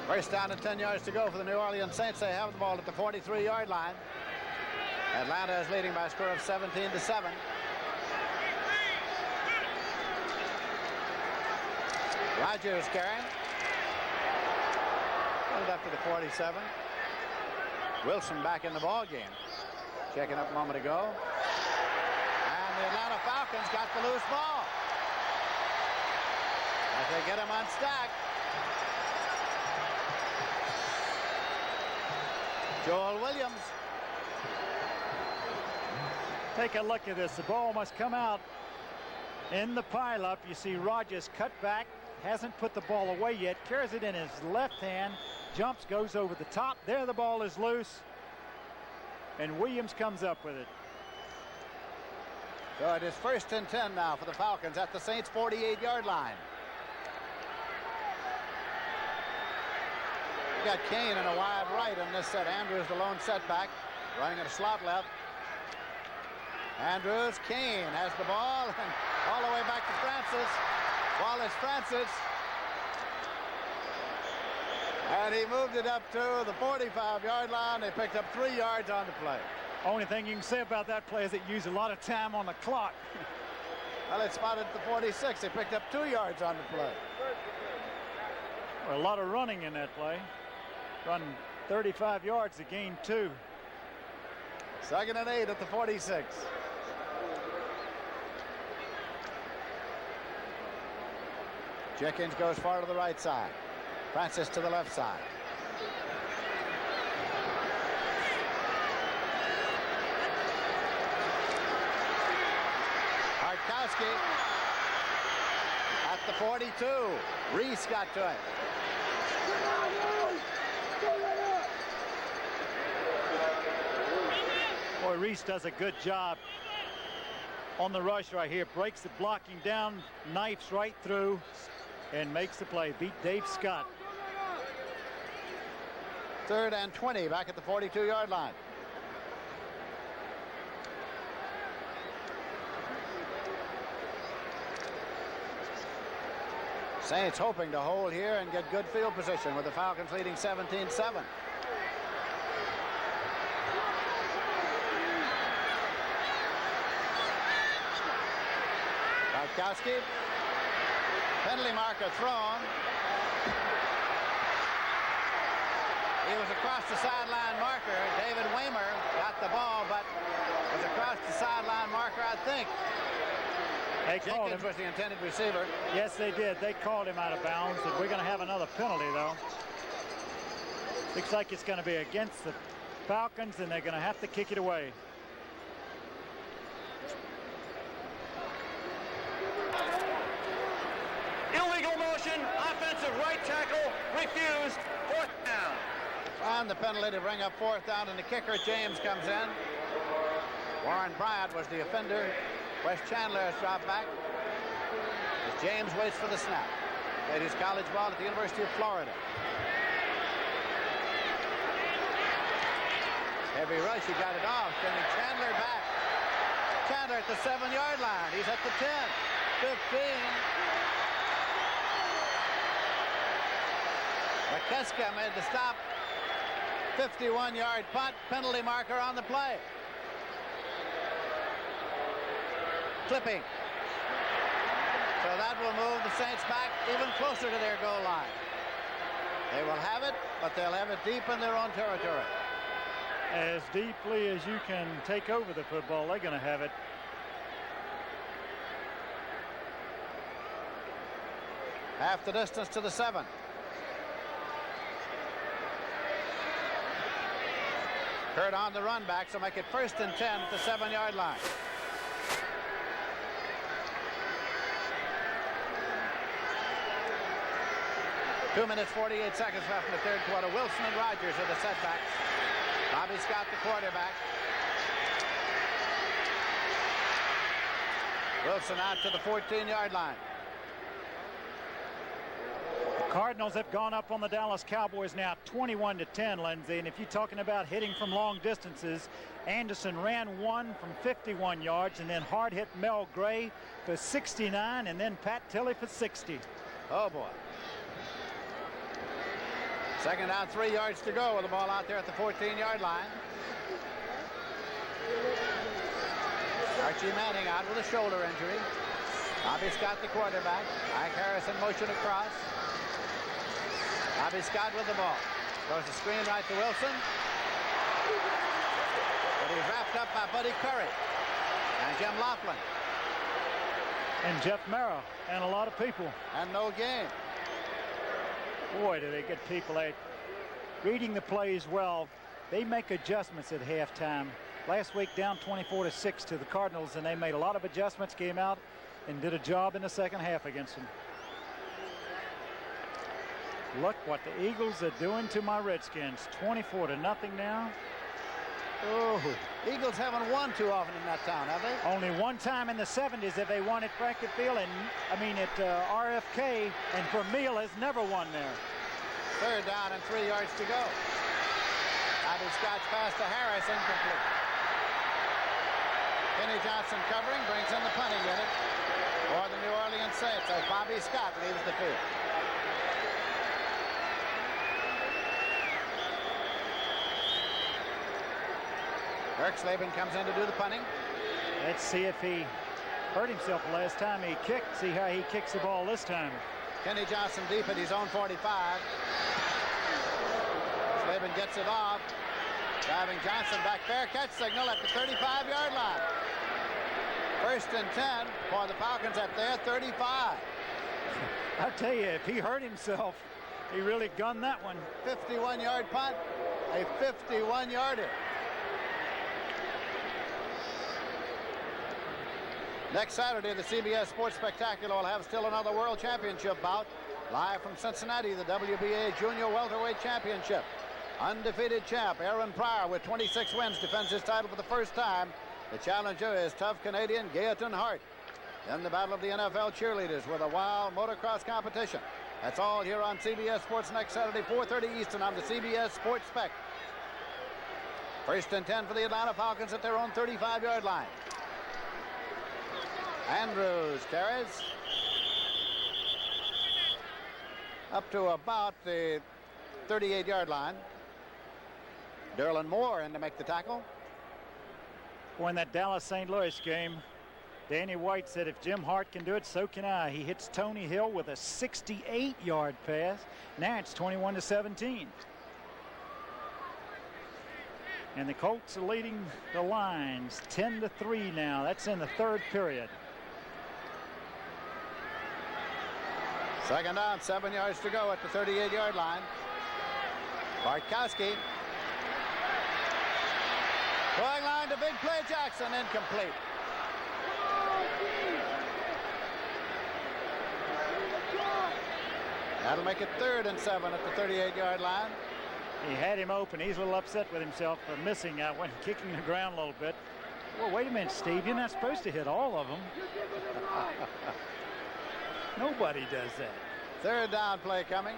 First down and 10 yards to go for the New Orleans Saints. They have the ball at the 43-yard line. Atlanta is leading by a score of 17-7. Rodgers carrying. Moved up to the 47. Wilson back in the ball game. Checking up a moment ago. And the Atlanta Falcons got the loose ball. As they get him unstacked. Joel Williams. Take a look at this. The ball must come out in the pileup. You see Rodgers cut back, hasn't put the ball away yet, carries it in his left hand, jumps, goes over the top. There the ball is loose, and Williams comes up with it. So it is first and 10 now for the Falcons at the Saints' 48-yard line. We got Kane in a wide right on this set. Andrews the lone setback, running at a slot left. Andrews, Kane has the ball, and all the way back to Francis. Wallace Francis. And he moved it up to the 45-yard line. They picked up 3 yards on the play. Only thing you can say about that play is it used a lot of time on the clock. Well, it's spotted at the 46. They picked up 2 yards on the play. Well, a lot of running in that play. Run 35 yards to gain 2. Second and 8 at the 46. Jenkins goes far to the right side. Francis to the left side. Hartkowski at the 42. Reese got to it. Boy, Reese does a good job on the rush right here. Breaks the blocking down, knifes right through, and makes the play. Beat Dave Scott. Third and 20 back at the 42-yard line. Saints hoping to hold here and get good field position with the Falcons leading 17-7. Bartkowski. Penalty marker thrown. He was across the sideline marker. David Waymer got the ball, but was across the sideline marker, I think. Jenkins was the intended receiver. Yes, they did. They called him out of bounds, and we're going to have another penalty, though. Looks like it's going to be against the Falcons, and they're going to have to kick it away. Illegal motion, offensive right tackle, refused, 4th down. On the penalty to bring up 4th down, and the kicker, James, comes in. Warren Bryant was the offender. Wes Chandler has dropped back as James waits for the snap. Played his college ball at the University of Florida. Heavy rush, he got it off, sending Chandler back. Chandler at the 7-yard line. He's at the 10, 15. McKeska made the stop. 51-yard punt, penalty marker on the play. Clipping. So that will move the Saints back even closer to their goal line. They will have it, but they'll have it deep in their own territory. As deeply as you can take over the football, they're going to have it. Half the distance to the 7. Hurt on the run back, so make it 1st and 10 at the 7-yard line. Two minutes, 48 seconds left in the third quarter. Wilson and Rodgers are the setbacks. Bobby Scott, the quarterback. Wilson out to the 14-yard line. Cardinals have gone up on the Dallas Cowboys now 21-10, Lindsay. And if you're talking about hitting from long distances, Anderson ran one from 51 yards, and then hard hit Mel Gray for 69, and then Pat Tilley for 60. Oh, boy. Second down, 3 yards to go with the ball out there at the 14-yard line. Archie Manning out with a shoulder injury. Bobby Scott, the quarterback. Ike Harrison motion across. Bobby Scott with the ball. Throws the screen right to Wilson. But he's wrapped up by Buddy Curry and Jim Laughlin. And Jeff Mara and a lot of people. And no gain. Boy, do they get people out reading the plays well. They make adjustments at halftime. Last week down 24-6 to the Cardinals, and they made a lot of adjustments, came out and did a job in the second half against them. Look what the Eagles are doing to my Redskins. 24-0 now. Oh, Eagles haven't won too often in that town, have they? Only one time in the 70s have they won at Franklin Field, and I mean at RFK, and Vermeil has never won there. Third down and 3 yards to go. Bobby Scott's pass to Harris, incomplete. Kenny Johnson covering, brings in the punting unit for the New Orleans Saints as Bobby Scott leaves the field. Kirk Slavin comes in to do the punting. Let's see if he hurt himself the last time he kicked. See how he kicks the ball this time. Kenny Johnson deep at his own 45. Slavin gets it off. Driving Johnson back, fair catch signal at the 35-yard line. First and 10 for the Falcons at their 35. I'll tell you, if he hurt himself, he really gunned that one. 51-yard punt, a 51-yarder. Next Saturday, the CBS Sports Spectacular will have still another World Championship bout. Live from Cincinnati, the WBA Junior Welterweight Championship. Undefeated champ Aaron Pryor with 26 wins defends his title for the first time. The challenger is tough Canadian Gaetan Hart. Then the battle of the NFL cheerleaders with a wild motocross competition. That's all here on CBS Sports next Saturday, 4:30 Eastern on the CBS Sports Spec. First and 10 for the Atlanta Falcons at their own 35-yard line. Andrews carries up to about the 38-yard line. Derlin Moore in to make the tackle. In that Dallas-St. Louis game, Danny White said, if Jim Hart can do it, so can I. He hits Tony Hill with a 68-yard pass. Now it's 21-17. And the Colts are leading the lines 10-3 now. That's in the third period. Second down, 7 yards to go at the 38-yard line. Bartkowski. Going line to big play Jackson, incomplete. That'll make it 3rd and 7 at the 38-yard line. He had him open. He's a little upset with himself for missing that one, kicking the ground a little bit. Well, wait a minute, Steve. You're not supposed to hit all of them. Nobody does that. Third down play coming.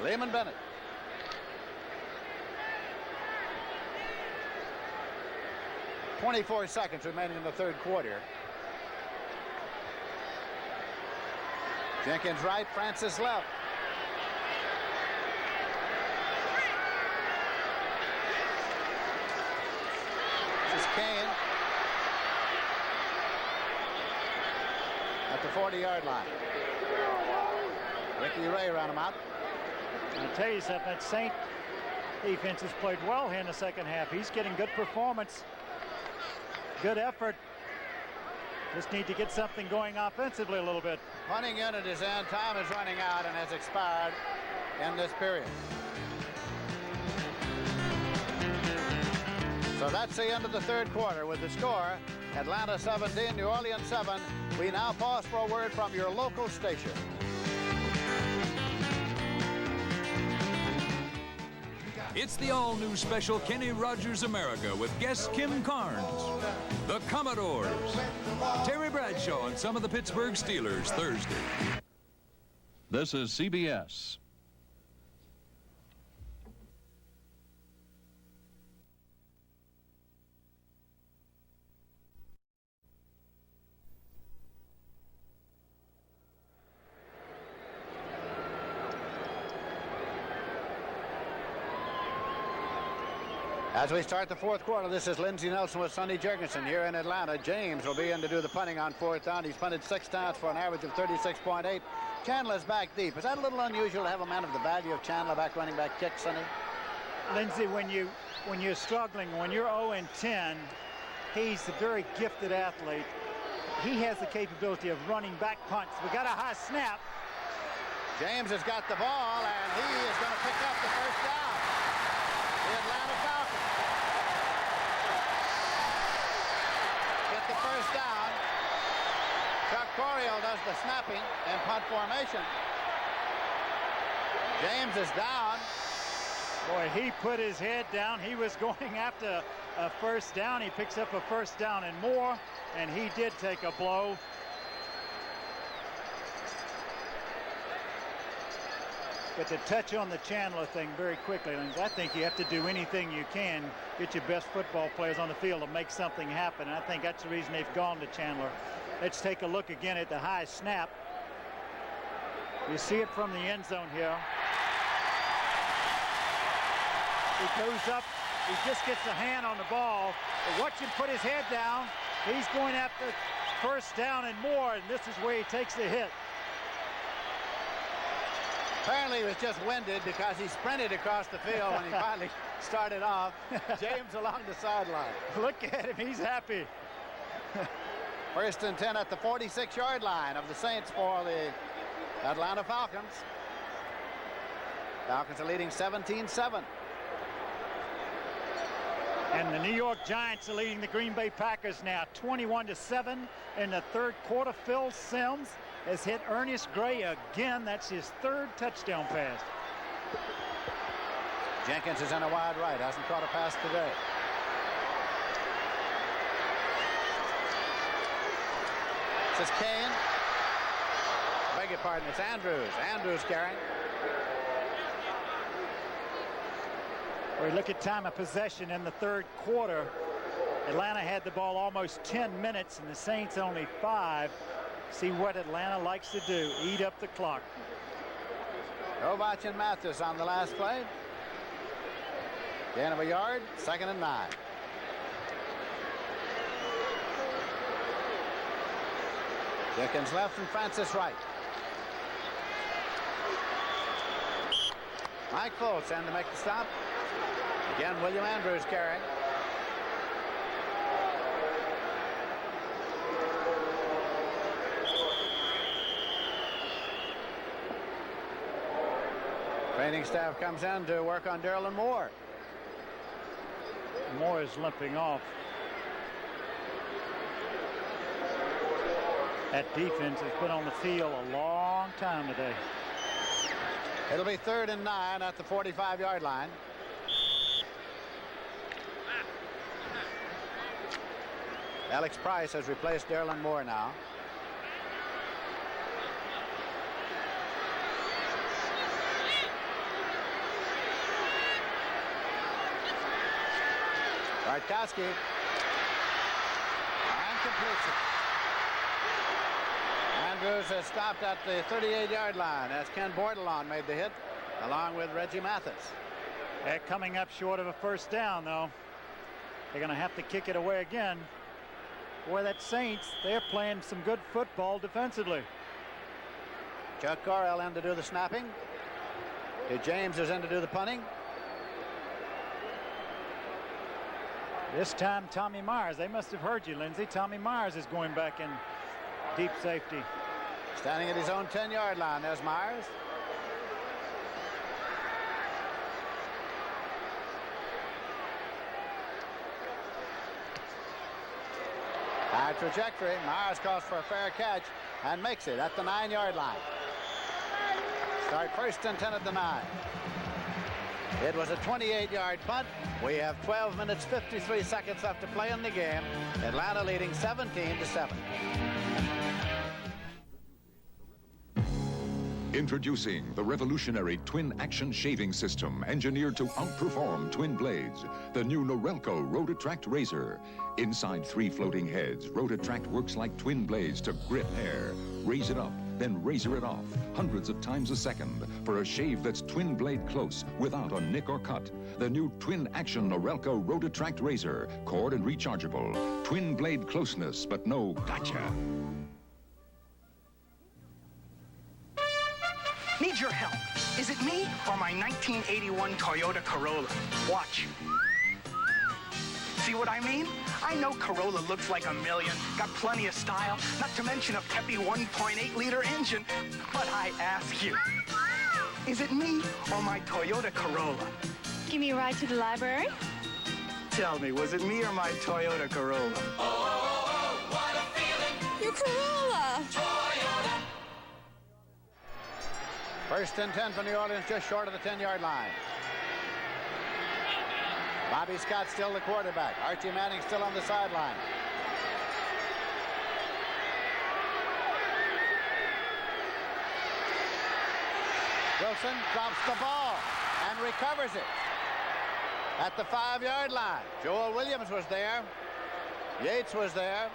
Lehman Bennett. .24 seconds remaining in the third quarter. Jenkins right, Francis left. This is Kane at the 40-yard line. Ricky Ray ran him out. I'll tell you something, that Saint defense has played well here in the second half. He's getting good performance, good effort. Just need to get something going offensively a little bit. Punting unit is in. Time is running out and has expired in this period. So that's the end of the third quarter with the score, Atlanta 17, New Orleans 7. We now pause for a word from your local station. It's the all-new special Kenny Rogers America with guest Kim Carnes, the Commodores, Terry Bradshaw, and some of the Pittsburgh Steelers Thursday. This is CBS. As we start the fourth quarter, this is Lindsey Nelson with Sonny Jurgensen here in Atlanta. James will be in to do the punting on fourth down. He's punted 6 times for an average of 36.8. Chandler's back deep. Is that a little unusual to have a man of the value of Chandler back running back kick, Sonny? Lindsey, when you're struggling, when you're 0-10, he's a very gifted athlete. He has the capability of running back punts. We got a high snap. James has got the ball, and he is going to pick up the first down. The Atlanta Falcons get the first down. Chuck Coriel does the snapping and punt formation. James is down. Boy, he put his head down. He was going after a first down. He picks up a first down and more, and he did take a blow. But to touch on the Chandler thing very quickly, I think you have to do anything you can, get your best football players on the field to make something happen. And I think that's the reason they've gone to Chandler. Let's take a look again at the high snap. You see it from the end zone here. He goes up, he just gets a hand on the ball. But watch him put his head down. He's going after first down and more, and this is where he takes the hit. Apparently he was just winded because he sprinted across the field when he finally started off. James along the sideline. Look at him, he's happy. First and 10 at the 46-yard line of the Saints for the Atlanta Falcons. Falcons are leading 17-7. And the New York Giants are leading the Green Bay Packers now 21-7 in the third quarter. Phil Simms has hit Ernest Gray again. That's his third touchdown pass. Jenkins is in a wide right. Hasn't caught a pass today. This is Kane. Beg your pardon. It's Andrews. Andrews carrying. We look at time of possession in the third quarter. Atlanta had the ball almost 10 minutes and the Saints only 5. See what Atlanta likes to do, eat up the clock. Rovach and Mathis on the last play. Gain of a yard, 2nd and 9. Dickens left and Francis right. Mike Foltz in to make the stop. Again, William Andrews carrying. Training staff comes in to work on Derlin Moore. Moore is limping off. That defense has been on the field a long time today. It'll be 3rd and 9 at the 45-yard line. Alex Price has replaced Derlin Moore now. Bartkowski. And completes it. Andrews has stopped at the 38-yard line as Ken Bordelon made the hit along with Reggie Mathis. They're coming up short of a first down, though. They're going to have to kick it away again. Boy, that Saints, they're playing some good football defensively. Chuck Coriel in to do the snapping. James is in to do the punting. This time, Tommy Myers. They must have heard you, Lindsey. Tommy Myers is going back in deep safety. Standing at his own 10-yard line. There's Myers. High trajectory. Myers calls for a fair catch and makes it at the 9-yard line. Start 1st and 10 at the 9. It was a 28-yard punt. We have 12 minutes 53 seconds left to play in the game. Atlanta leading 17-7. Introducing the revolutionary twin action shaving system engineered to outperform twin blades. The new Norelco Rotatract razor. Inside 3 floating heads, Rotatract works like twin blades to grip hair. Raise it up, then razor it off, hundreds of times a second, for a shave that's twin blade close without a nick or cut. The new twin action Norelco Rotatract razor, cord and rechargeable. Twin blade closeness, but no gotcha. Need your help. Is it me or my 1981 Toyota Corolla? Watch. See what I mean? I know Corolla looks like a million, got plenty of style, not to mention a peppy 1.8-liter engine. But I ask you, is it me or my Toyota Corolla? Give me a ride to the library? Tell me, was it me or my Toyota Corolla? Oh, what a feeling. Your Corolla! Toyota. First and 10 for New Orleans, just short of the 10-yard line. Bobby Scott still the quarterback. Archie Manning still on the sideline. Wilson drops the ball and recovers it at the 5-yard line. Joel Williams was there. Yates was there.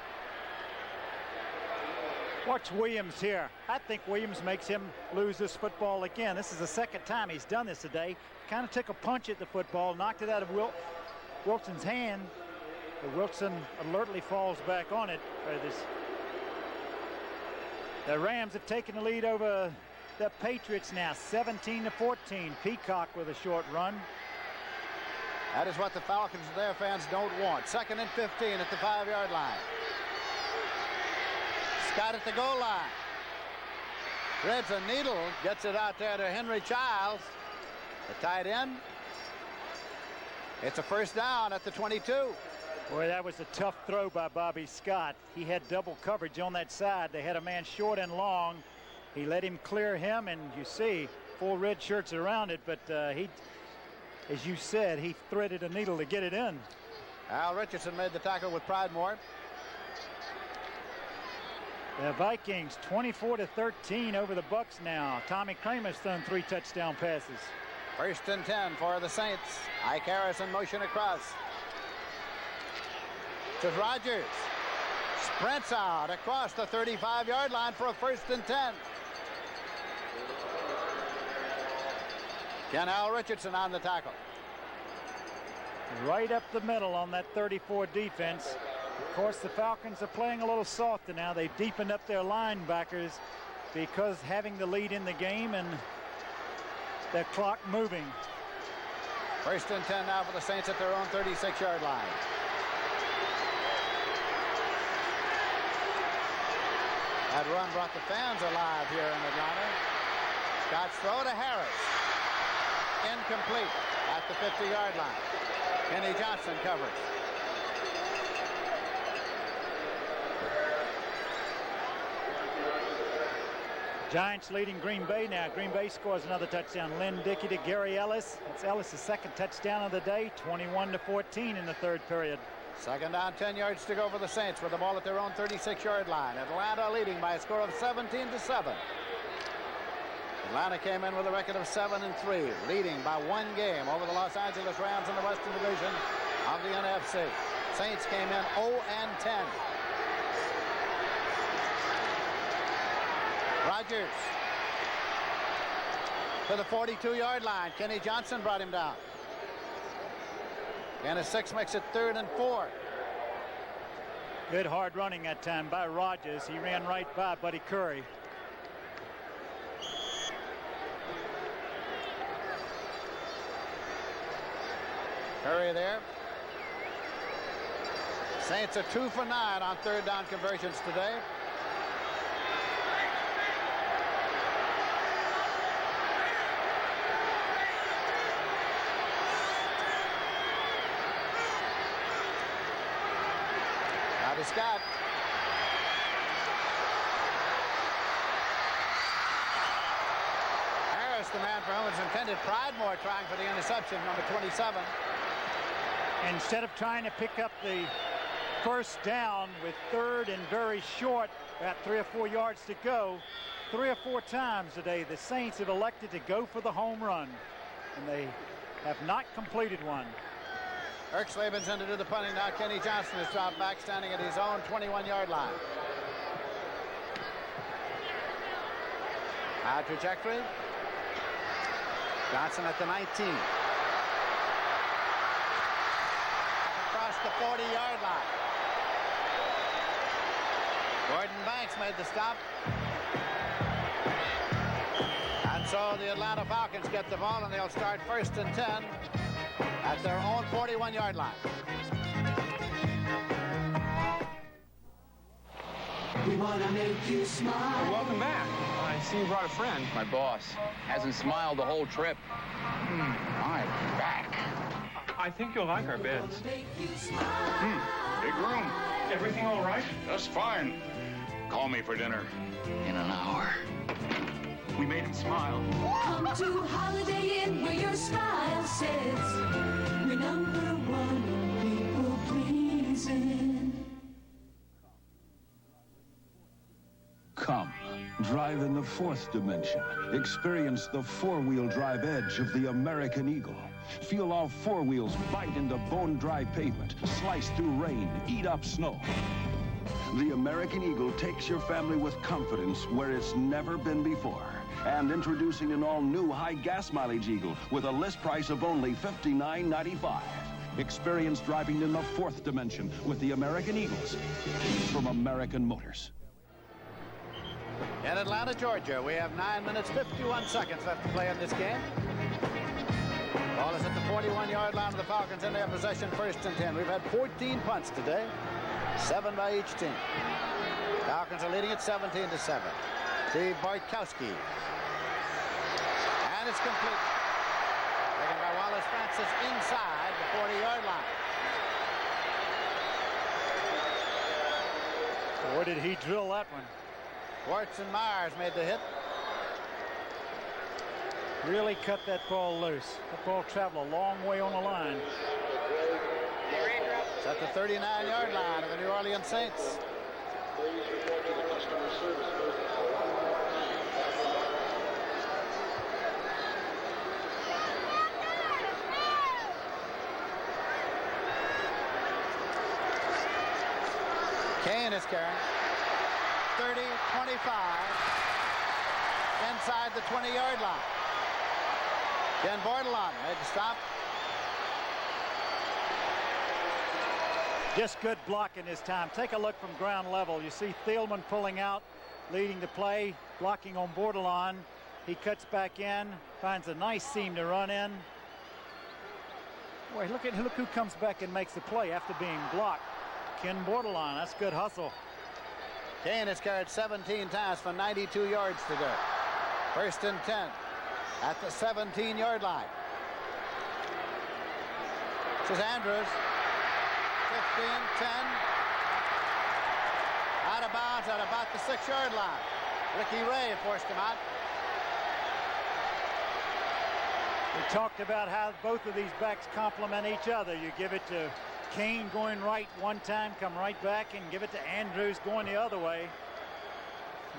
Watch Williams here. I think Williams makes him lose this football again. This is the second time he's done this today. Kind of took a punch at the football, knocked it out of Wilson's hand. But Wilson alertly falls back on it. The Rams have taken the lead over the Patriots now, 17-14. Peacock with a short run. That is what the Falcons and their fans don't want. 2nd and 15 at the 5-yard line. Scott at the goal line. Threads a needle, gets it out there to Henry Childs, the tight end. It's a first down at the 22. Boy, that was a tough throw by Bobby Scott. He had double coverage on that side. They had a man short and long. He let him clear him, and you see full red shirts around it, but he, as you said, he threaded a needle to get it in. Al Richardson made the tackle with Pridemore. The Vikings 24-13 over the Bucks now. Tommy Kramer's thrown 3 touchdown passes. First and 10 for the Saints. Ike Harrison motion across. To Rodgers. Sprints out across the 35-yard line for a first and 10. Ken Al Richardson on the tackle. Right up the middle on that 34 defense. Of course, the Falcons are playing a little softer now. They've deepened up their linebackers because having the lead in the game and the clock moving. First and 10 now for the Saints at their own 36-yard line. That run brought the fans alive here in Atlanta. Scott's throw to Harris. Incomplete at the 50-yard line. Kenny Johnson covers. Giants leading Green Bay now. Green Bay scores another touchdown. Lynn Dickey to Gary Ellis. It's Ellis' second touchdown of the day. 21-14 in the third period. Second down, 10 yards to go for the Saints with the ball at their own 36-yard line. Atlanta leading by a score of 17-7. Atlanta came in with a record of 7-3, leading by 1 game over the Los Angeles Rams in the Western Division of the NFC. Saints came in 0-10. Rodgers to the 42-yard line. Kenny Johnson brought him down. And a 6 makes it 3rd and 4. Good hard running that time by Rodgers. He ran right by Buddy Curry. Curry there. Saints are 2 for 9 on 3rd down conversions today. To Scott. Harris, the man for whom it's intended. Pridemore trying for the interception, number 27. Instead of trying to pick up the First down with third and very short, about 3 or 4 yards to go. 3 or 4 times today the Saints have elected to go for the home run, and they have not completed one. Erxleben's in to do the punting now. Kenny Johnson has dropped back, standing at his own 21-yard line. High trajectory. Johnson at the 19. Across the 40-yard line. Gordon Banks made the stop. And so the Atlanta Falcons get the ball, and they'll start 1st and 10 at their own 41-yard line. We want to make you smile. Welcome back. I see you brought a friend. My boss hasn't smiled the whole trip. I'm back. I think you'll like our beds. Make you smile. Big room. Everything all right? Just fine. Call me for dinner in an hour. We made him smile. Come to Holiday Inn where your style says we're number one people pleasing. Come, drive in the 4th dimension. Experience the 4-wheel drive edge of the American Eagle. Feel all 4 wheels bite into bone-dry pavement, slice through rain, eat up snow. The American Eagle takes your family with confidence where it's never been before. And introducing an all-new high gas mileage Eagle with a list price of only $59.95. Experience driving in the 4th dimension with the American Eagles from American Motors. In Atlanta, Georgia, we have 9 minutes, 51 seconds left to play in this game. Ball is at the 41-yard line of the Falcons in their possession, 1st and 10. We've had 14 punts today, 7 by each team. Falcons are leading at 17-7. Steve Bartkowski. And it's complete. Taken by Wallace Francis inside the 40-yard line. Boy, did he drill that one. Schwartz and Myers made the hit. Really cut that ball loose. That ball traveled a long way on the line. It's at the 39-yard line of the New Orleans Saints. Kane is carrying. 30, 25. Inside the 20-yard line. Ken Bordelon made the stop. Just good blocking this time. Take a look from ground level. You see Thielman pulling out, leading the play, blocking on Bordelon. He cuts back in, finds a nice seam to run in. Boy, look who comes back and makes the play after being blocked. Ken Bordelon. That's good hustle. Kane has carried 17 times for 92 yards today. 1st and 10 at the 17-yard line. This is Andrews. 15, 10. Out of bounds at about the 6-yard line. Ricky Ray forced him out. We talked about how both of these backs complement each other. You give it to Kane going right one time, come right back, and give it to Andrews going the other way.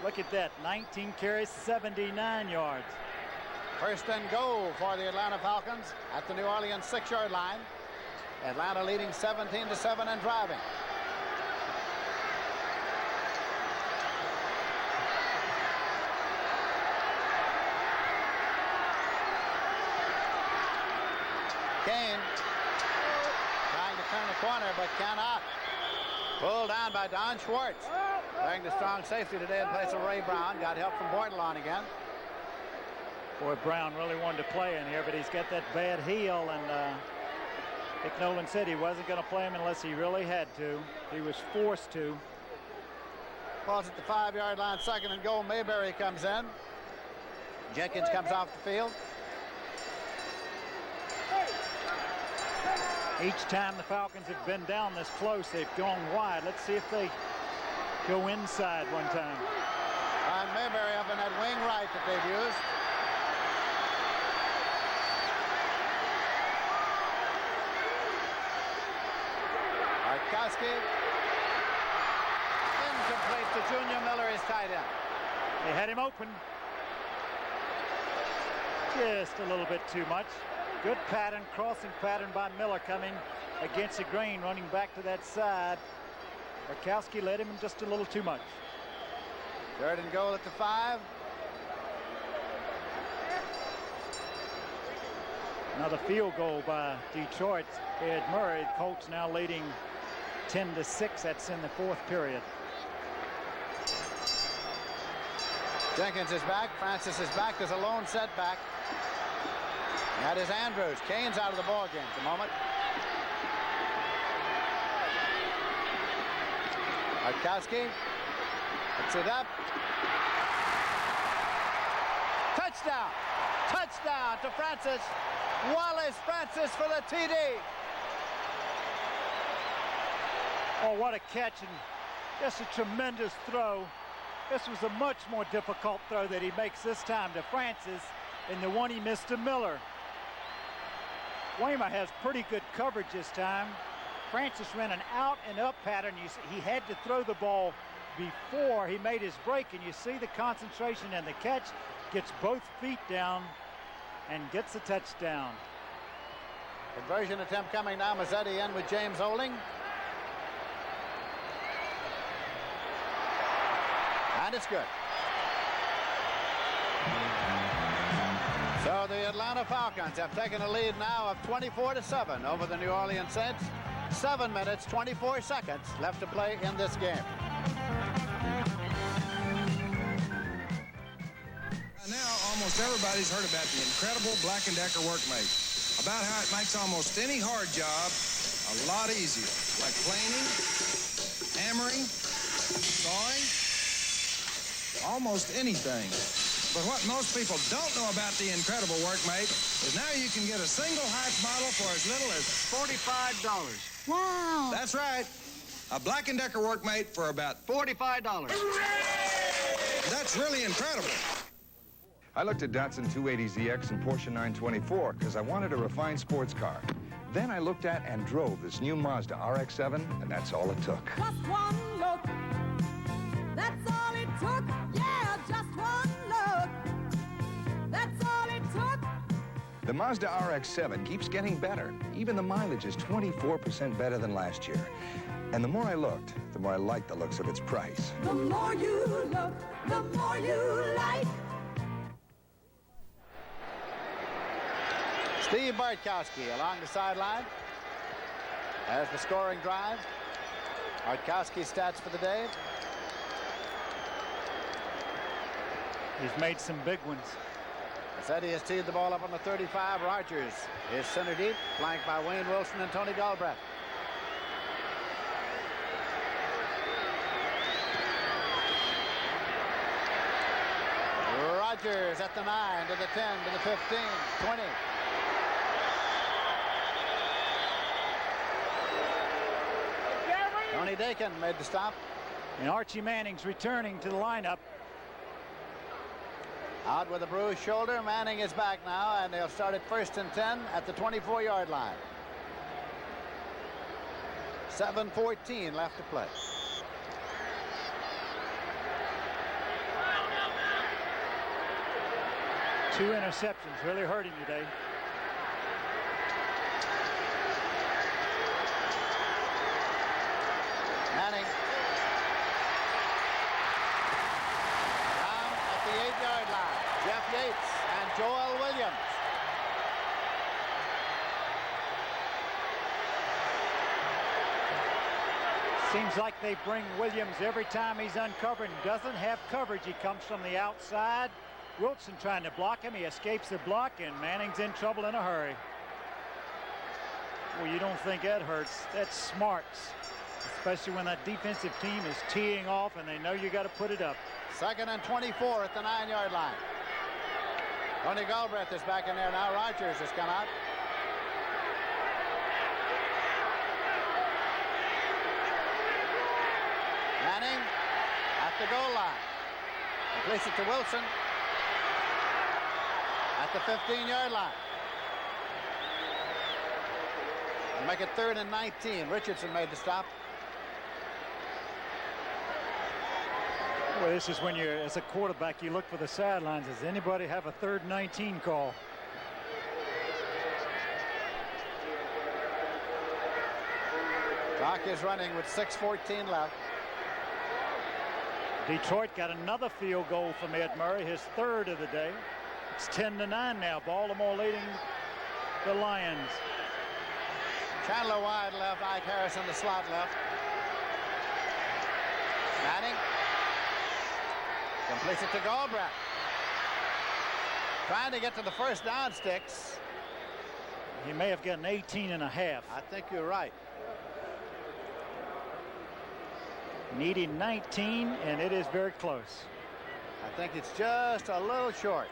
Look at that, 19 carries, 79 yards. 1st and goal for the Atlanta Falcons at the New Orleans 6-yard line. Atlanta leading 17-7 and driving. Kane trying to turn the corner but cannot. Pulled down by Don Schwartz. Playing the strong safety today in place of Ray Brown. Got help from Bordelon again. Boy, Brown really wanted to play in here, but he's got that bad heel, and Dick Nolan said he wasn't going to play him unless he really had to. He was forced to. Ball's at the 5-yard line, 2nd and goal. Mayberry comes in. Jenkins comes off the field. Each time the Falcons have been down this close, they've gone wide. Let's see if they go inside one time. And Mayberry up in that wing right that they've used. Bartkowski. Incomplete to Junior Miller, his tight end. They had him open. Just a little bit too much. Good pattern, crossing pattern by Miller coming against the grain, running back to that side. Bartkowski led him just a little too much. 3rd and goal at the 5. Another field goal by Detroit. Ed Murray. Colts now leading 10-6. That's in the 4th period. Jenkins is back. Francis is back. There's a lone setback. That is Andrews. Kane's out of the ball game at the moment. Bartkowski puts it up. Touchdown! Touchdown to Francis. Wallace Francis for the TD. Oh, what a catch, and just a tremendous throw. This was a much more difficult throw that he makes this time to Francis than the one he missed to Miller. Weymouth has pretty good coverage this time. Francis ran an out and up pattern. He had to throw the ball before he made his break, and you see the concentration and the catch. Gets both feet down and gets a touchdown. Conversion attempt coming now. Mazzetti in with James Holding. And it's good. So the Atlanta Falcons have taken a lead now of 24-7 over the New Orleans Saints. 7 minutes, 24 seconds left to play in this game. Now almost everybody's heard about the incredible Black & Decker Workmate. About how it makes almost any hard job a lot easier. Like planing, hammering, sawing, almost anything. But what most people don't know about the incredible Workmate is now you can get a single hatch model for as little as $45. Wow. That's right. A Black & Decker Workmate for about $45. That's really incredible. I looked at Datsun 280ZX and Porsche 924 because I wanted a refined sports car. Then I looked at and drove this new Mazda RX-7, and that's all it took. Just one look. That's all it took. Yeah, just one look. That's all it took. The Mazda RX-7 keeps getting better. Even the mileage is 24% better than last year. And the more I looked, the more I liked the looks of its price. The more you look, the more you like. Steve Bartkowski along the sideline as the scoring drive. Bartkowski's stats for the day. He's made some big ones. Massetti has teed the ball up on the 35. Rogers is center deep, flanked by Wayne Wilson and Tony Galbraith. Rogers at the 9, to the 10, to the 15, 20. Tony Dakin made the stop. And Archie Manning's returning to the lineup. Out with a bruised shoulder. Manning is back now, and they'll start at 1st and 10 at the 24-yard line. 7:14 left to play. Two interceptions really hurt him today. Manning down at the 8-yard line. Jeff Yates and Joel Williams. Seems like they bring Williams every time he's uncovered. Doesn't have coverage. He comes from the outside. Wilson trying to block him. He escapes the block, and Manning's in trouble in a hurry. Well, you don't think that hurts. That's smarts, especially when that defensive team is teeing off and they know you got to put it up. 2nd and 24 at the 9-yard line. Tony Galbraith is back in there now. Rogers has come out. Manning at the goal line. Place it to Wilson at the 15-yard line. Make it 3rd and 19. Richardson made the stop. Well, this is when you're, as a quarterback, you look for the sidelines. Does anybody have a 3rd and 19 call? Clock is running with 6:14 left. Detroit got another field goal from Ed Murray, his 3rd of the day. It's 10-9 now. Baltimore leading the Lions. Chandler wide left, Ike Harris in the slot left. Manning completes it to Galbraith. Trying to get to the first down sticks. He may have gotten 18.5. I think you're right. Needing 19, and it is very close. I think it's just a little short.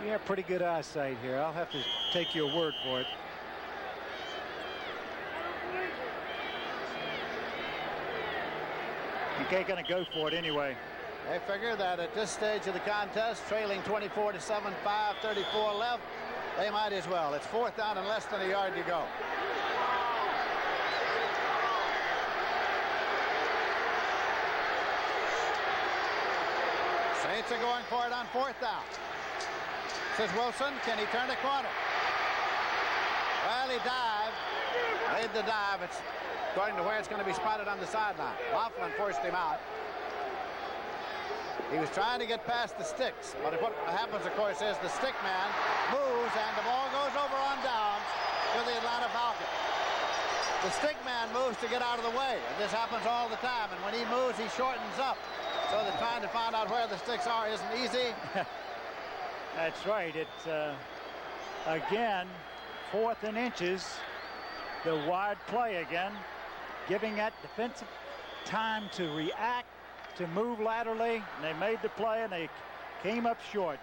You have pretty good eyesight here. I'll have to take your word for it. Okay, going to go for it anyway. They figure that at this stage of the contest, trailing 24-7, 5:34 left, they might as well. It's 4th down and less than a yard to go. Saints are going for it on 4th down. Says Wilson, can he turn the corner? Well, he dived, made the dive. It's going to where it's going to be spotted on the sideline. Laughlin forced him out. He was trying to get past the sticks, but what happens, of course, is the stick man moves and the ball goes over on downs to the Atlanta Falcons. The stick man moves to get out of the way, and this happens all the time, and when he moves, he shortens up. So that trying to find out where the sticks are isn't easy. That's right. It's, again, 4th and inches. The wide play again, giving that defensive time to react, to move laterally, and they made the play, and they came up short.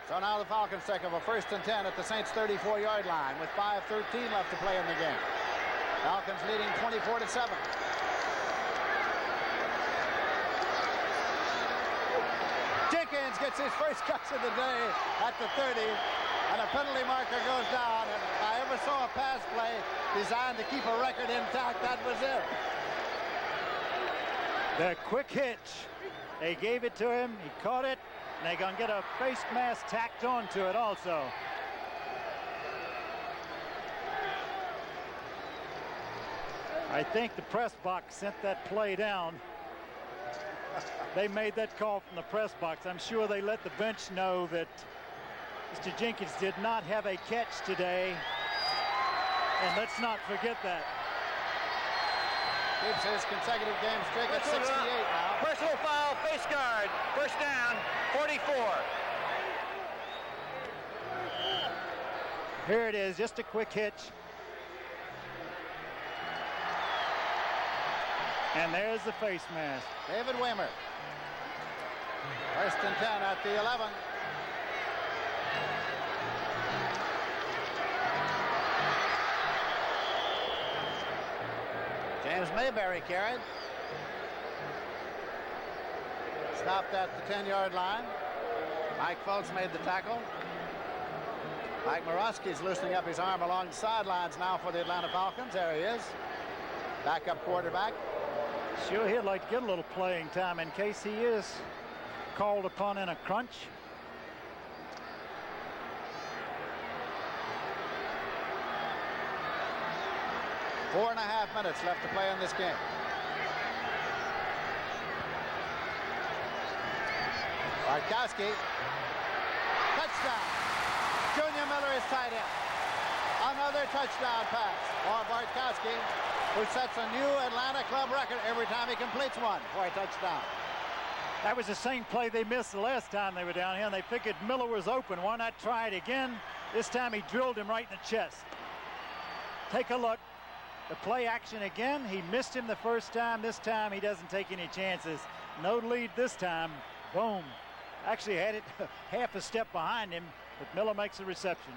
So now the Falcons take of a 1st and 10 at the Saints' 34-yard line with 5:13 left to play in the game. Falcons leading 24-7. Jenkins gets his first catch of the day at the 30, and a penalty marker goes down. And if I ever saw a pass play designed to keep a record intact, that was it. The quick hitch. They gave it to him. He caught it. And they're going to get a face mask tacked onto it also. I think the press box sent that play down. They made that call from the press box. I'm sure they let the bench know that Mr. Jenkins did not have a catch today. And let's not forget that. Keeps his consecutive game streak at 68 now. Personal foul, face guard. 1st down, 44. Here it is, just a quick hitch. And there's the face mask. David Wimmer. 1st and 10 at the 11. James Mayberry carried. Stopped at the 10-yard line. Mike Fultz made the tackle. Mike Morosky's loosening up his arm along the sidelines now for the Atlanta Falcons. There he is. Backup quarterback. Sure, he'd like to get a little playing time in case he is called upon in a crunch. Four and a half minutes left to play in this game. Bartkowski. Touchdown. Junior Miller is tight end. Another touchdown pass for Bartkowski, who sets a new Atlanta club record every time he completes one for a touchdown. That was the same play they missed the last time they were down here, and they figured Miller was open. Why not try it again? This time he drilled him right in the chest. Take a look. The play action again. He missed him the first time. This time he doesn't take any chances. No lead this time. Boom. Actually had it half a step behind him, but Miller makes the reception.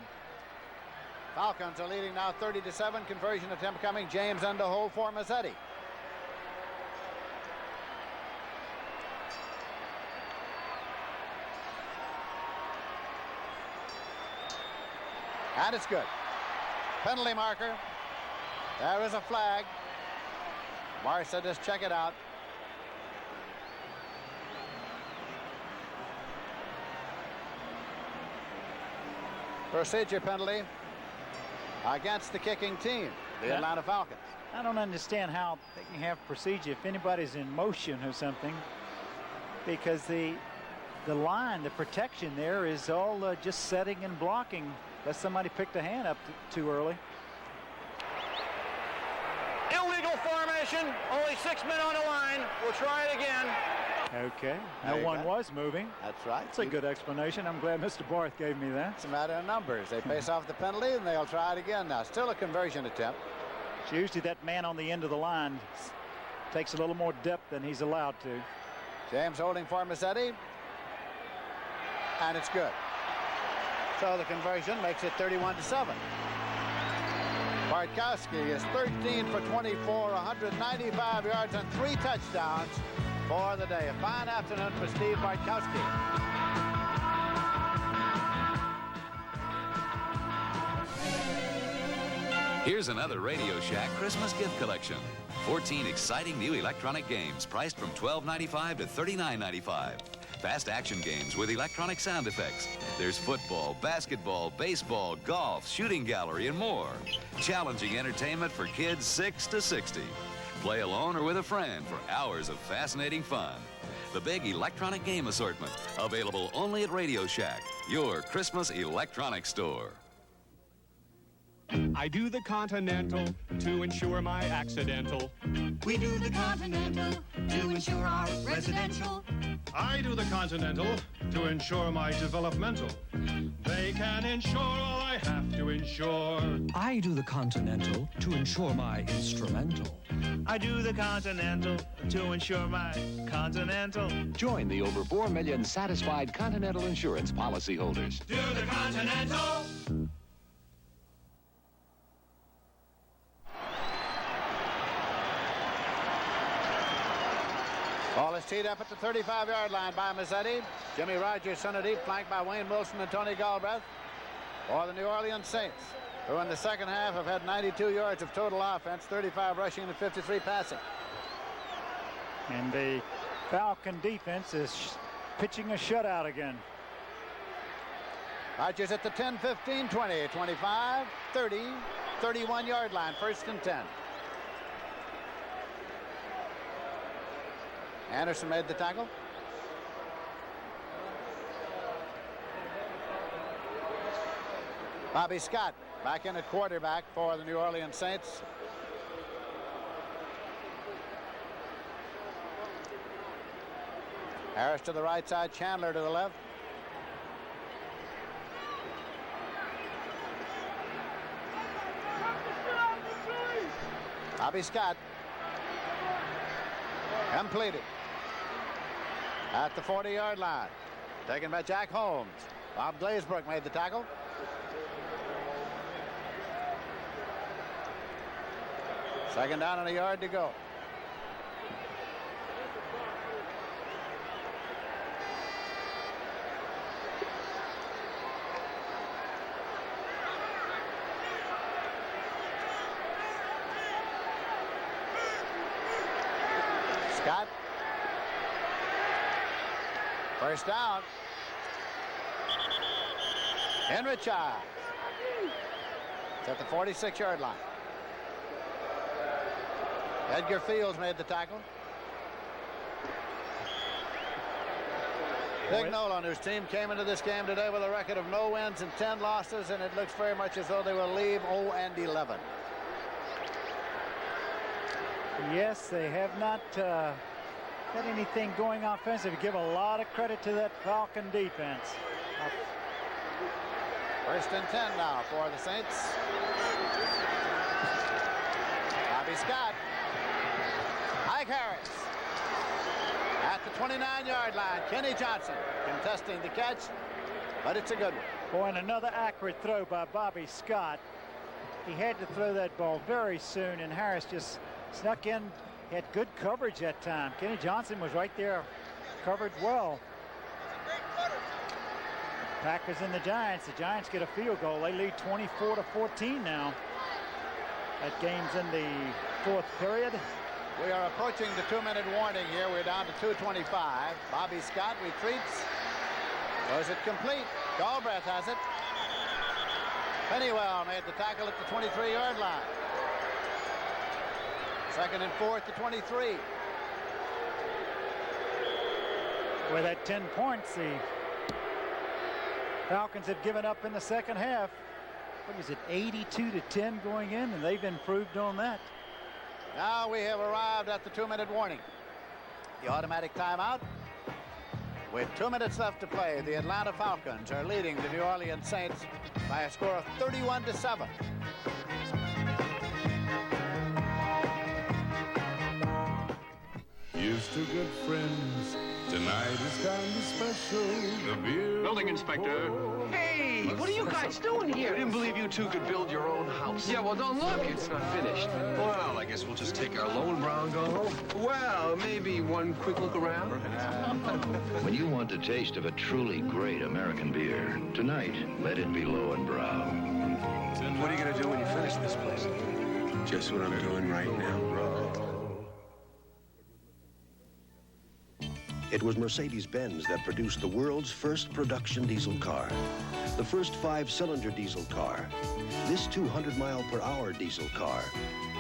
Falcons are leading now 30-7. Conversion attempt coming. James under hold for Mazzetti. And it's good. Penalty marker. There is a flag. Marr said, just check it out. procedure penalty against the kicking team, the Atlanta Falcons. I don't understand how they can have procedure if anybody's in motion or something, because the line, the protection there is all just setting and blocking, unless somebody picked a hand up too early. Illegal formation. Only 6 men on the line. We'll try it again. Okay. No one was moving. That's right. That's a good explanation. I'm glad Mr. Barth gave me that. It's a matter of numbers. They face off the penalty, and they'll try it again now. Still a conversion attempt. It's usually that man on the end of the line takes a little more depth than he's allowed to. James holding for Mazzetti. And it's good. So the conversion makes it 31-7. Bartkowski is 13 for 24, 195 yards and 3 touchdowns for the day. A fine afternoon for Steve Bartkowski. Here's another Radio Shack Christmas gift collection. 14 exciting new electronic games priced from $12.95 to $39.95. Fast action games with electronic sound effects. There's football, basketball, baseball, golf, shooting gallery, and more. Challenging entertainment for kids 6 to 60. Play alone or with a friend for hours of fascinating fun. The big electronic game assortment, available only at Radio Shack, your Christmas electronics store. I do the Continental to ensure my accidental. We do the Continental to ensure our residential. I do the Continental to ensure my developmental. They can insure all I have to insure. I do the Continental to ensure my instrumental. I do the Continental to ensure my Continental. Join the over 4 million satisfied Continental insurance policyholders. Do the Continental. Ball is teed up at the 35-yard line by Mazzetti. Jimmy Rogers sent it deep, flanked by Wayne Wilson and Tony Galbraith for the New Orleans Saints, who in the second half have had 92 yards of total offense, 35 rushing and 53 passing. And the Falcon defense is pitching a shutout again. Rogers at the 10, 15, 20, 25, 30, 31-yard line, 1st and 10. Anderson made the tackle. Bobby Scott back in at quarterback for the New Orleans Saints. Harris to the right side, Chandler to the left. Bobby Scott completed at the 40-yard line. Taken by Jack Holmes. Bob Glazebrook made the tackle. Second down and a yard to go. Scott. First down. Henry Child. It's at the 46-yard line. Edgar Fields made the tackle. Dick Nolan, whose team came into this game today with a record of no wins and 10 losses, and it looks very much as though they will leave 0-11. Yes, they have not got anything going offensive. Give a lot of credit to that Falcon defense. 1st and 10 now for the Saints. Bobby Scott. Ike Harris at the 29-yard line. Kenny Johnson contesting the catch, but it's a good one. Boy, and another accurate throw by Bobby Scott. He had to throw that ball very soon, and Harris just snuck in, had good coverage that time. Kenny Johnson was right there, covered well. Packers and the Giants. The Giants get a field goal. They lead 24-14 now. That game's in the 4th period. We are approaching the 2-minute warning here. We're down to 2:25. Bobby Scott retreats. Was it complete? Galbraith has it. Pennywell made the tackle at the 23-yard line. 2nd and 4 at the 23. With that 10 points, the Falcons have given up in the second half. What is it, 82-10 going in, and they've improved on that. Now we have arrived at the 2-minute warning. The automatic timeout. With 2 minutes left to play, the Atlanta Falcons are leading the New Orleans Saints by a score of 31-7. Here's to good friends. Tonight is kind of special. The beer. Building inspector. Hey, what are you guys doing here? I didn't believe you two could build your own house. Yeah, well, don't look. It's not finished. Well, I guess we'll just take our loan, Brown, go home. Well, maybe one quick look around. When you want the taste of a truly great American beer, tonight, let it be Low and Brow. What are you going to do when you finish this place? Just what I'm doing right now. It was Mercedes-Benz that produced the world's first production diesel car, the first 5-cylinder diesel car, this 200-mile-per-hour diesel car,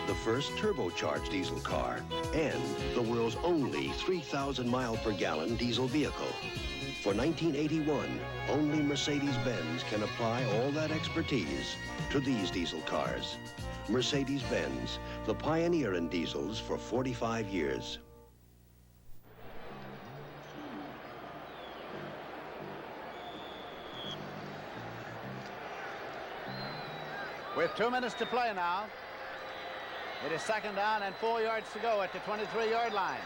the first turbocharged diesel car, and the world's only 3,000-mile-per-gallon diesel vehicle. For 1981, only Mercedes-Benz can apply all that expertise to these diesel cars. Mercedes-Benz, the pioneer in diesels for 45 years. With 2 minutes to play now, it is 2nd down and 4 yards to go at the 23-yard line.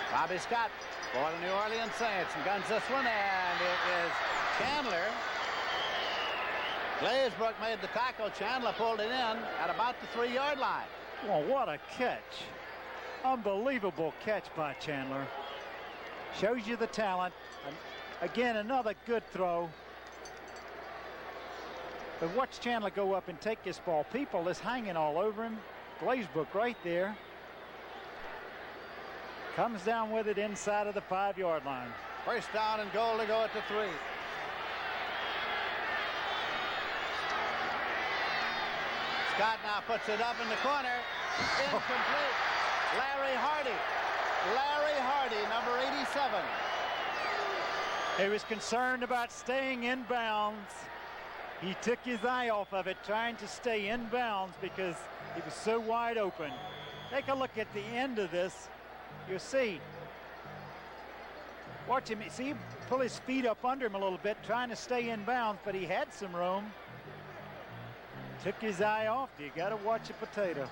Bobby Scott for the New Orleans Saints and guns this one, and it is Chandler. Glazebrook made the tackle. Chandler pulled it in at about the 3-yard line. Well, what a catch. Unbelievable catch by Chandler. Shows you the talent. And again, another good throw. But watch Chandler go up and take this ball. People is hanging all over him. Glazebrook right there. Comes down with it inside of the 5-yard line. 1st down and goal to go at the 3. Scott now puts it up in the corner. Incomplete. Larry Hardy. Larry Hardy, number 87. He was concerned about staying in bounds. He took his eye off of it, trying to stay in bounds because he was so wide open. Take a look at the end of this. You'll see. Watch him. See him pull his feet up under him a little bit, trying to stay in bounds, but he had some room. Took his eye off. You got to watch a potato.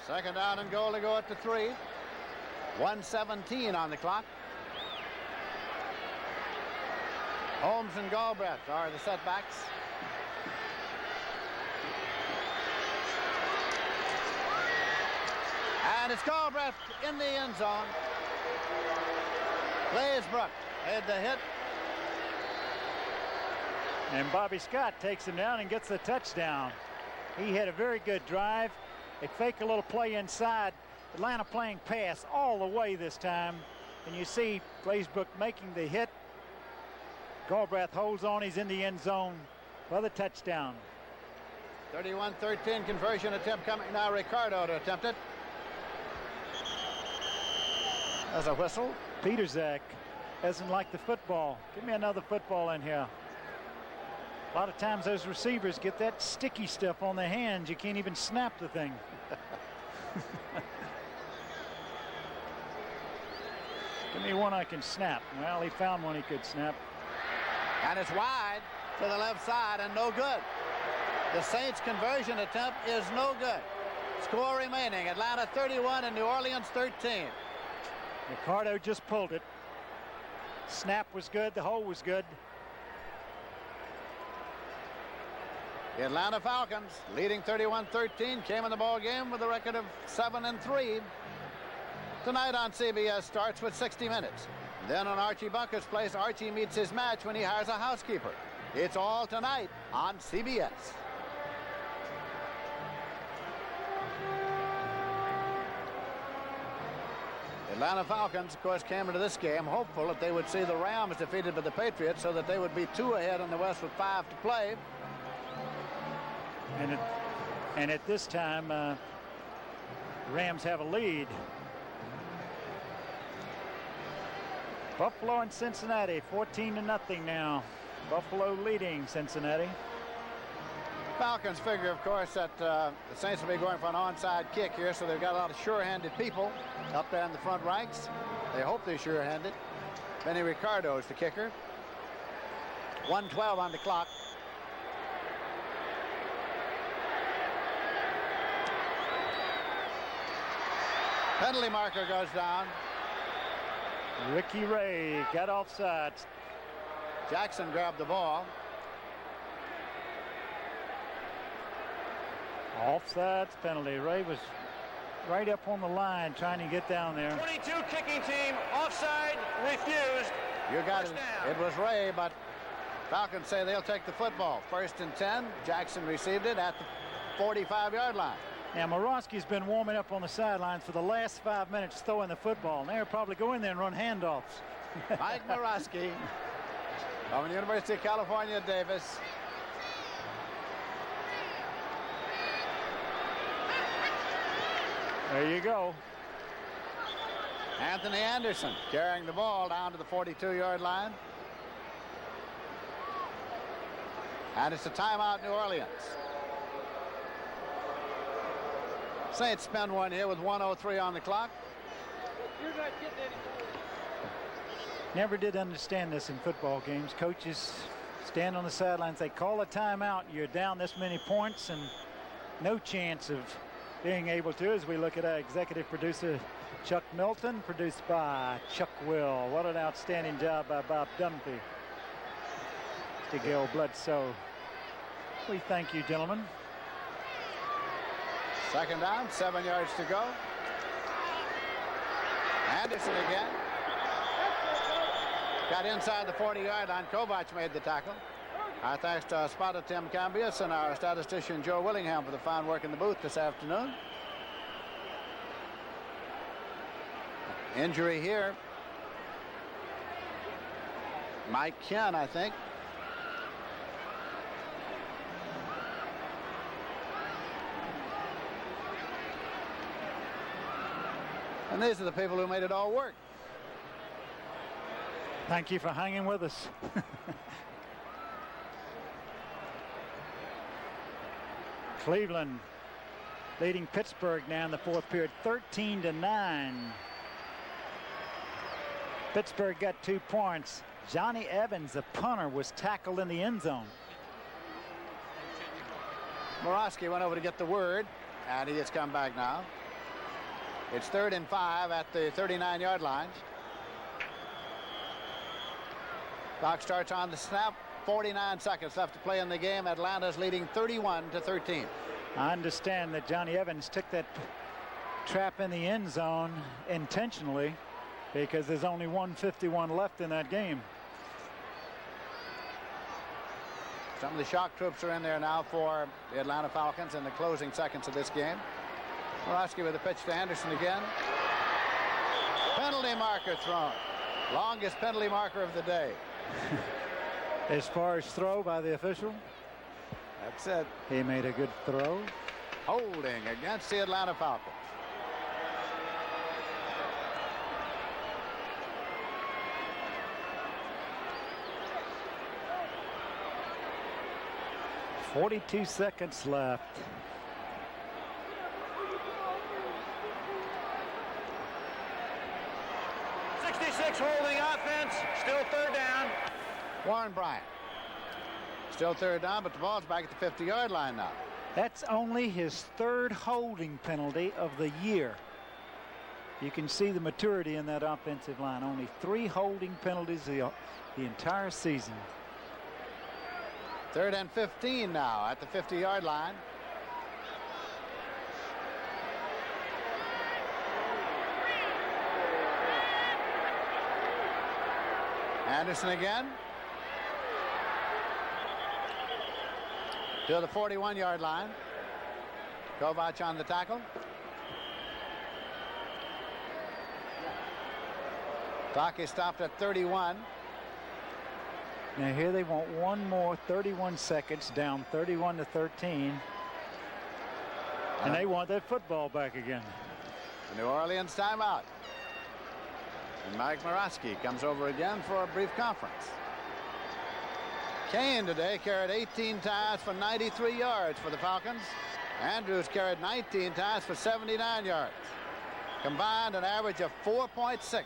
2nd down and goal to go at the 3. 1:17 on the clock. Holmes and Galbraith are the setbacks. And it's Galbraith in the end zone. Glazebrook had the hit. And Bobby Scott takes him down and gets the touchdown. He had a very good drive. They fake a little play inside. Atlanta playing pass all the way this time. And you see Glazebrook making the hit. Galbraith holds on. He's in the end zone for the touchdown. 31-13 conversion attempt coming now. Ricardo to attempt it. There's a whistle. Peterzak doesn't like the football. Give me another football in here. A lot of times those receivers get that sticky stuff on their hands. You can't even snap the thing. Give me one I can snap. Well, he found one he could snap. And it's wide to the left side and no good. The Saints conversion attempt is no good. Score remaining, Atlanta 31 and New Orleans 13. Ricardo just pulled it. Snap was good. The hole was good. The Atlanta Falcons, leading 31-13, came in the ball game with a record of 7-3. Tonight on CBS starts with 60 Minutes. Then on Archie Bunker's place, Archie meets his match when he hires a housekeeper. It's all tonight on CBS. Atlanta Falcons, of course, came into this game hopeful that they would see the Rams defeated by the Patriots so that they would be 2 ahead in the West with 5 to play. And at this time, Rams have a lead. Buffalo and Cincinnati, 14-0 now. Buffalo leading Cincinnati. Falcons figure, of course, that the Saints will be going for an onside kick here, so they've got a lot of sure-handed people up there in the front ranks. They hope they're sure-handed. Benny Ricardo is the kicker. 1:12 on the clock. Penalty marker goes down. Ricky Ray got offside. Jackson grabbed the ball. Offsides penalty. Ray was right up on the line trying to get down there. 22 kicking team, offside, refused. You got it. It was Ray, but Falcons say they'll take the football. 1st and 10. Jackson received it at the 45-yard line. Now, Morosky's been warming up on the sidelines for the last 5 minutes throwing the football, and they'll probably go in there and run handoffs. Mike Morosky from the University of California, Davis. There you go. Anthony Anderson carrying the ball down to the 42-yard line. And it's a timeout, New Orleans. Saints spend one here with 1:03 on the clock. You're not getting any. Never did understand this in football games. Coaches stand on the sidelines. They call a timeout. You're down this many points and no chance of being able to, as we look at our executive producer, Chuck Milton, produced by Chuck Will. What an outstanding job by Bob Dunphy. To Gail Bledsoe. We thank you, gentlemen. 2nd down, 7 yards to go. Anderson again. Got inside the 40-yard line. Kovac made the tackle. Our thanks to our spotter Tim Cambias and our statistician Joe Willingham for the fine work in the booth this afternoon. Injury here. Mike Ken, I think. And these are the people who made it all work. Thank you for hanging with us. Cleveland leading Pittsburgh now in the 4th period, 13-9. Pittsburgh got 2 points. Johnny Evans, the punter, was tackled in the end zone. Morosky went over to get the word, and he has come back now. It's 3rd and 5 at the 39-yard line. Clock starts on the snap. 49 seconds left to play in the game. Atlanta's leading 31-13. I understand that Johnny Evans took that trap in the end zone intentionally because there's only 1:51 left in that game. Some of the shock troops are in there now for the Atlanta Falcons in the closing seconds of this game. Morosky with the pitch to Anderson again. Penalty marker thrown. Longest penalty marker of the day. As far as throw by the official, that's it. He made a good throw. Holding against the Atlanta Falcons. .42 seconds left. Holding offense, still 3rd down. Warren Bryant. Still 3rd down, but the ball's back at the 50-yard line now. That's only his 3rd holding penalty of the year. You can see the maturity in that offensive line. Only 3 holding penalties the entire season. 3rd and 15 now at the 50-yard line. Anderson again. To the 41-yard line. Kovac on the tackle. Clock is stopped at 31. Now here they want one more, 31 seconds, down 31-13. And they want that football back again. The New Orleans timeout. And Mike Morosky comes over again for a brief conference. Kane today carried 18 times for 93 yards for the Falcons. Andrews carried 19 times for 79 yards. Combined an average of 4.6.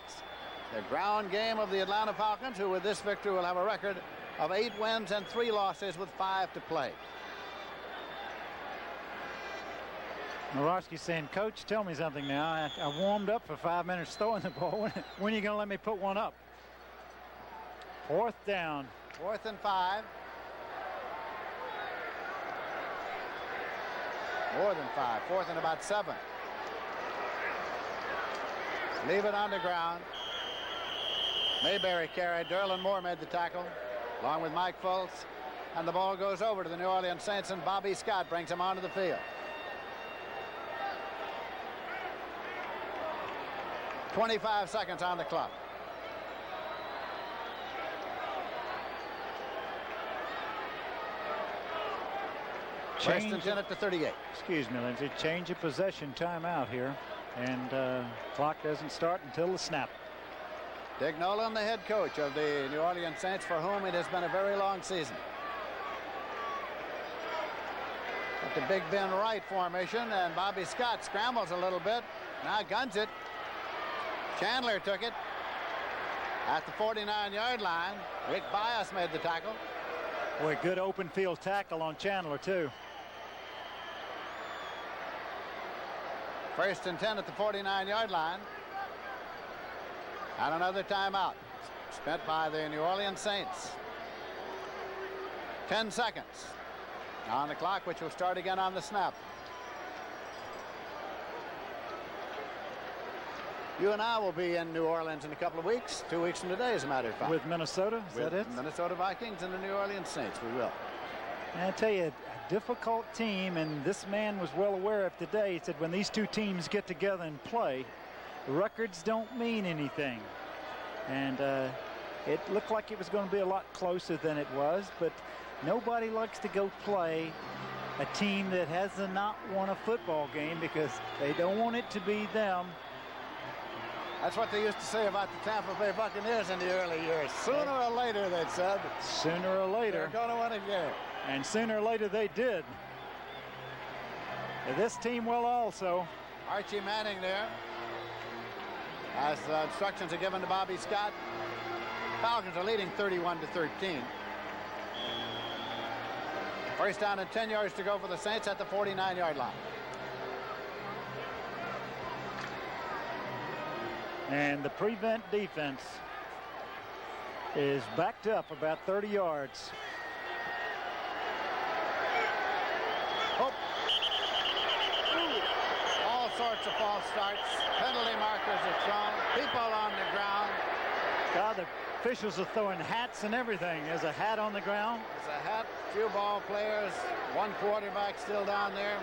The ground game of the Atlanta Falcons, who with this victory will have a record of 8 wins and 3 losses with 5 to play. Morosky saying, Coach, tell me something now. I warmed up for 5 minutes throwing the ball. When are you going to let me put one up? 4th down. 4th and 5. More than 5. 4th and about 7. Leave it on the ground. Mayberry carried. Derlin Moore made the tackle, along with Mike Fultz. And the ball goes over to the New Orleans Saints, and Bobby Scott brings him onto the field. 25 seconds on the clock. First and 10 at the 38. Excuse me, Lindsay. Change of possession timeout here. And clock doesn't start until the snap. Dick Nolan, the head coach of the New Orleans Saints, for whom it has been a very long season. At the Big Ben right formation, and Bobby Scott scrambles a little bit. Now guns it. Chandler took it at the 49-yard line. Rick Bias made the tackle. Boy, good open field tackle on Chandler, too. First and 10 at the 49-yard line. And another timeout spent by the New Orleans Saints. 10 seconds on the clock, which will start again on the snap. You and I will be in New Orleans in a couple of weeks, 2 weeks from today, as a matter of fact. With Minnesota, is that it? Minnesota Vikings and the New Orleans Saints, we will. And I tell you, a difficult team, and this man was well aware of today. He said when these two teams get together and play, records don't mean anything. And it looked like it was going to be a lot closer than it was, but nobody likes to go play a team that has not won a football game because they don't want it to be them. That's what they used to say about the Tampa Bay Buccaneers in the early years. Sooner or later, they said. Sooner or later. They're going to win a game. And sooner or later, they did. And this team will also. Archie Manning there, as instructions are given to Bobby Scott. Falcons are leading 31-13. First down and 10 yards to go for the Saints at the 49-yard line. And the prevent defense is backed up about 30 yards. Hope. All sorts of false starts. Penalty markers are thrown. People on the ground. God, the officials are throwing hats and everything. There's a hat on the ground. There's a hat. Few ball players. One quarterback still down there.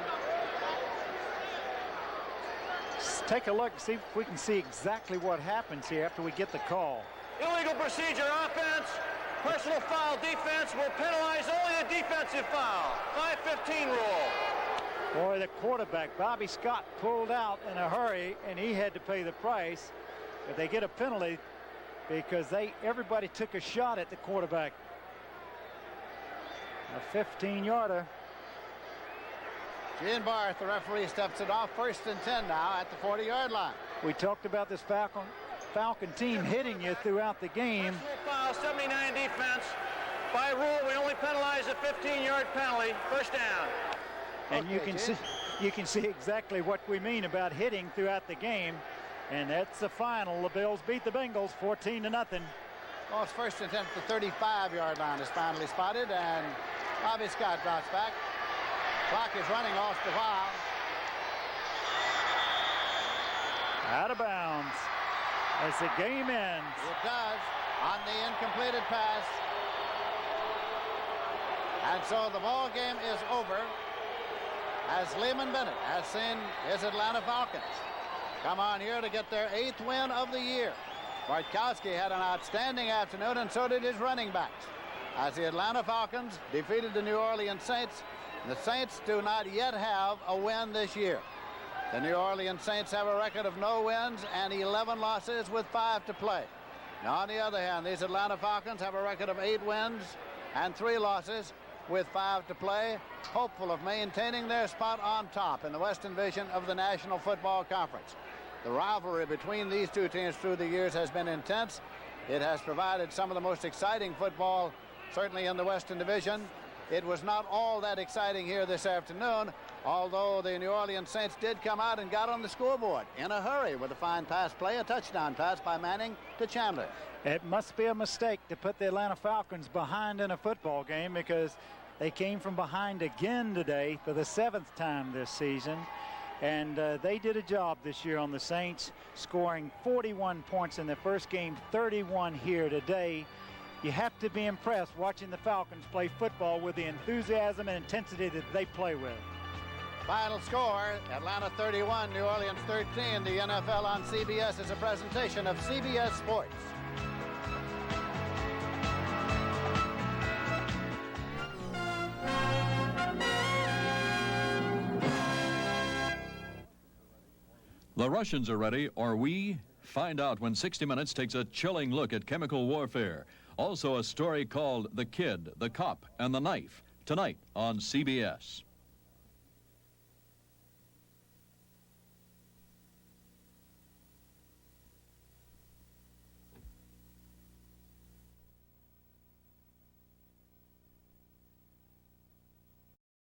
Let's take a look, see if we can see exactly what happens here after we get the call. Illegal procedure offense. Personal foul defense will penalize only a defensive foul. 5-15 rule. Boy, the quarterback, Bobby Scott, pulled out in a hurry, and he had to pay the price. But they get a penalty because everybody took a shot at the quarterback. A 15-yarder. Gene Barth, the referee, steps it off. First and 10 now at the 40-yard line. We talked about this Falcon team hitting you throughout the game. Foul, 79 defense. By rule, we only penalize a 15-yard penalty. First down. And okay, you can see exactly what we mean about hitting throughout the game. And that's the final. The Bills beat the Bengals 14-0. Well, it's first and 10 at the 35-yard line is finally spotted, and Bobby Scott drops back. Clock is running off the while. Out of bounds as the game ends. It does on the incompleted pass. And so the ball game is over as Lehman Bennett has seen his Atlanta Falcons come on here to get their 8th win of the year. Bartkowski had an outstanding afternoon, and so did his running backs. As the Atlanta Falcons defeated the New Orleans Saints, the Saints do not yet have a win this year. The New Orleans Saints have a record of no wins and 11 losses with 5 to play. Now, on the other hand, these Atlanta Falcons have a record of 8 wins and 3 losses with 5 to play, hopeful of maintaining their spot on top in the Western Division of the National Football Conference. The rivalry between these two teams through the years has been intense. It has provided some of the most exciting football, certainly in the Western Division. It was not all that exciting here this afternoon, although the New Orleans Saints did come out and got on the scoreboard in a hurry with a fine pass play, a touchdown pass by Manning to Chandler. It must be a mistake to put the Atlanta Falcons behind in a football game, because they came from behind again today for the 7th time this season. And they did a job this year on the Saints, scoring 41 points in their first game, 31 here today. You have to be impressed watching the Falcons play football with the enthusiasm and intensity that they play with. Final score, Atlanta 31, New Orleans 13. The NFL on CBS is a presentation of CBS Sports. The Russians are ready, or we? Find out when 60 Minutes takes a chilling look at chemical warfare. Also a story called The Kid, the Cop, and the Knife, tonight on CBS.